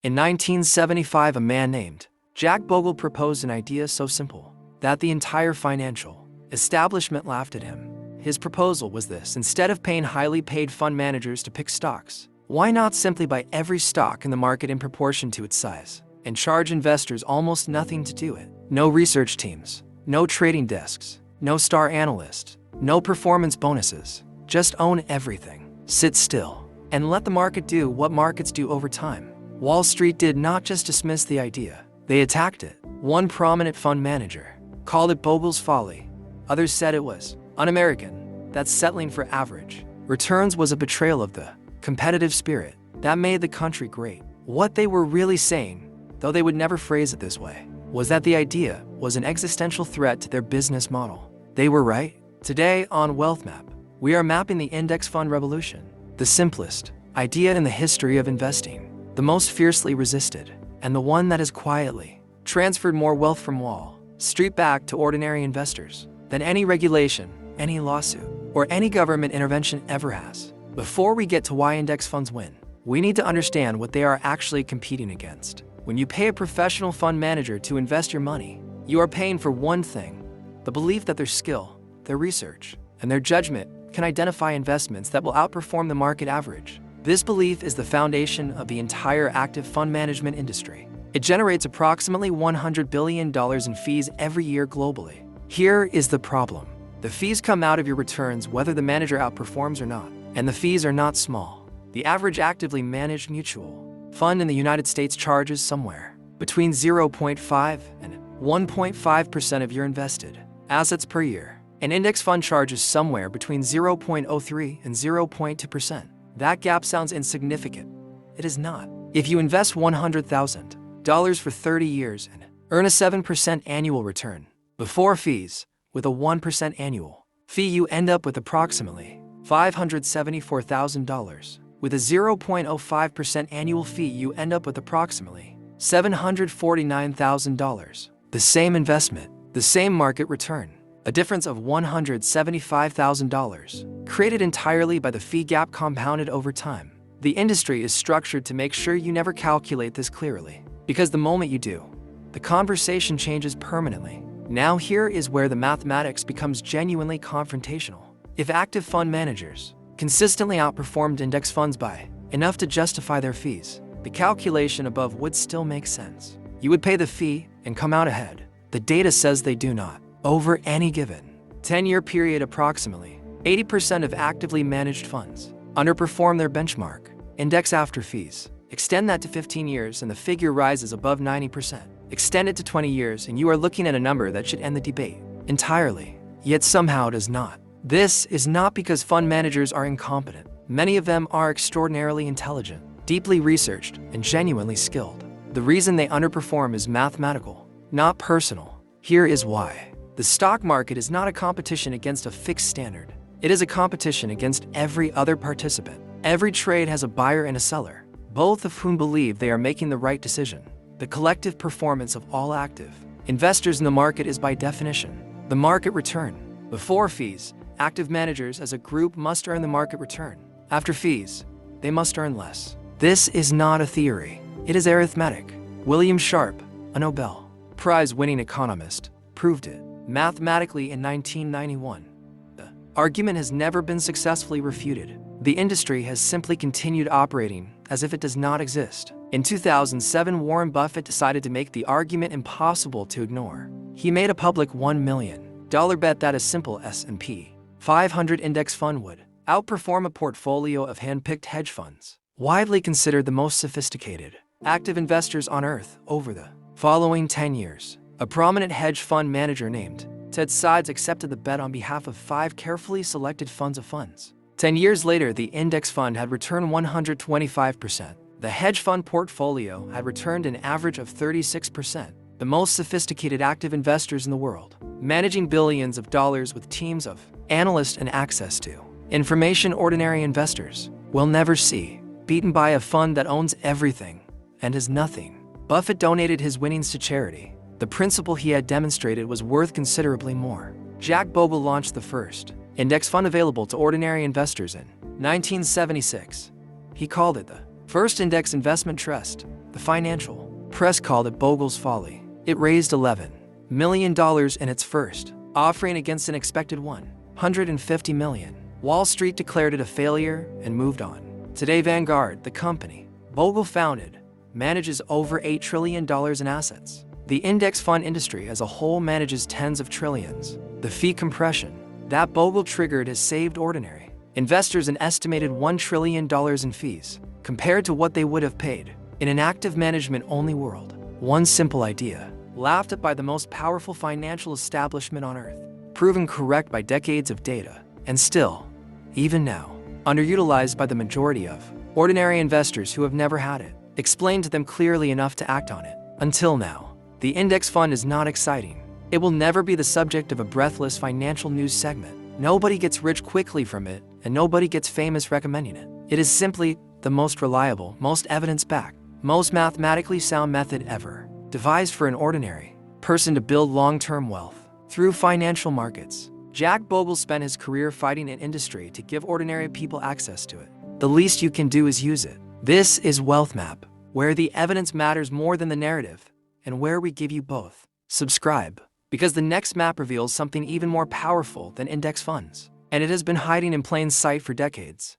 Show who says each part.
Speaker 1: In 1975, a man named Jack Bogle proposed an idea so simple that the entire financial establishment laughed at him. His proposal was this: instead of paying highly paid fund managers to pick stocks, why not simply buy every stock in the market in proportion to its size and charge investors almost nothing to do it? No research teams, no trading desks, no star analysts, no performance bonuses. Just own everything, sit still, and let the market do what markets do over time. Wall Street did not just dismiss the idea, they attacked it. One prominent fund manager called it Bogle's Folly. Others said it was un-American, that settling for average returns was a betrayal of the competitive spirit that made the country great. What they were really saying, though they would never phrase it this way, was that the idea was an existential threat to their business model. They were right. Today on Wealth Map, we are mapping the index fund revolution, the simplest idea in the history of investing, the most fiercely resisted, and the one that has quietly transferred more wealth from Wall Street back to ordinary investors than any regulation, any lawsuit, or any government intervention ever has. Before we get to why index funds win, we need to understand what they are actually competing against. When you pay a professional fund manager to invest your money, you are paying for one thing: the belief that their skill, their research, and their judgment can identify investments that will outperform the market average. This belief is the foundation of the entire active fund management industry. It generates approximately $100 billion in fees every year globally. Here is the problem. The fees come out of your returns whether the manager outperforms or not, and the fees are not small. The average actively managed mutual fund in the United States charges somewhere between 0.5 and 1.5% of your invested assets per year. An index fund charges somewhere between 0.03 and 0.2%. That gap sounds insignificant. It is not. If you invest $100,000 for 30 years and earn a 7% annual return before fees, with a 1% annual fee, you end up with approximately $574,000. With a 0.05% annual fee, you end up with approximately $749,000. The same investment, the same market return, a difference of $175,000, created entirely by the fee gap compounded over time. The industry is structured to make sure you never calculate this clearly, because the moment you do, the conversation changes permanently. Now here is where the mathematics becomes genuinely confrontational. If active fund managers consistently outperformed index funds by enough to justify their fees, the calculation above would still make sense. You would pay the fee and come out ahead. The data says they do not. Over any given 10-year period, approximately 80% of actively managed funds underperform their benchmark index after fees. Extend that to 15 years and the figure rises above 90%. Extend it to 20 years and you are looking at a number that should end the debate entirely, yet somehow does not. This is not because fund managers are incompetent. Many of them are extraordinarily intelligent, deeply researched, and genuinely skilled. The reason they underperform is mathematical, not personal. Here is why. The stock market is not a competition against a fixed standard. It is a competition against every other participant. Every trade has a buyer and a seller, both of whom believe they are making the right decision. The collective performance of all active investors in the market is by definition the market return. Before fees, active managers as a group must earn the market return. After fees, they must earn less. This is not a theory. It is arithmetic. William Sharpe, a Nobel Prize-winning economist, proved it mathematically in 1991. The argument has never been successfully refuted. The industry has simply continued operating as if it does not exist. In 2007, Warren Buffett decided to make the argument impossible to ignore. He made a public $1 million bet that a simple S&P 500 index fund would outperform a portfolio of hand-picked hedge funds, widely considered the most sophisticated active investors on Earth. Over the following 10 years, a prominent hedge fund manager named Ted Sides accepted the bet on behalf of 5 carefully selected funds of funds. 10 years later, the index fund had returned 125%. The hedge fund portfolio had returned an average of 36%. The most sophisticated active investors in the world, managing billions of dollars with teams of analysts and access to information ordinary investors will never see, beaten by a fund that owns everything and has nothing. Buffett donated his winnings to charity. The principle he had demonstrated was worth considerably more. Jack Bogle launched the first index fund available to ordinary investors in 1976. He called it the first index investment trust. The financial press called it Bogle's Folly. It raised $11 million in its first offering against an expected $150 million. Wall Street declared it a failure and moved on. Today, Vanguard, the company Bogle founded, manages over $8 trillion in assets. The index fund industry as a whole manages tens of trillions. The fee compression that Bogle triggered has saved ordinary investors an estimated $1 trillion in fees, compared to what they would have paid in an active management-only world. One simple idea, laughed at by the most powerful financial establishment on earth, proven correct by decades of data, and still, even now, underutilized by the majority of ordinary investors who have never had it explained to them clearly enough to act on it. Until now, the index fund is not exciting. It will never be the subject of a breathless financial news segment. Nobody gets rich quickly from it, and nobody gets famous recommending it. It is simply the most reliable, most evidence-backed, most mathematically sound method ever, devised for an ordinary person to build long-term wealth through financial markets. Jack Bogle spent his career fighting an industry to give ordinary people access to it. The least you can do is use it. This is Wealth Map, where the evidence matters more than the narrative, and where we give you both. Subscribe, because the next map reveals something even more powerful than index funds, and it has been hiding in plain sight for decades.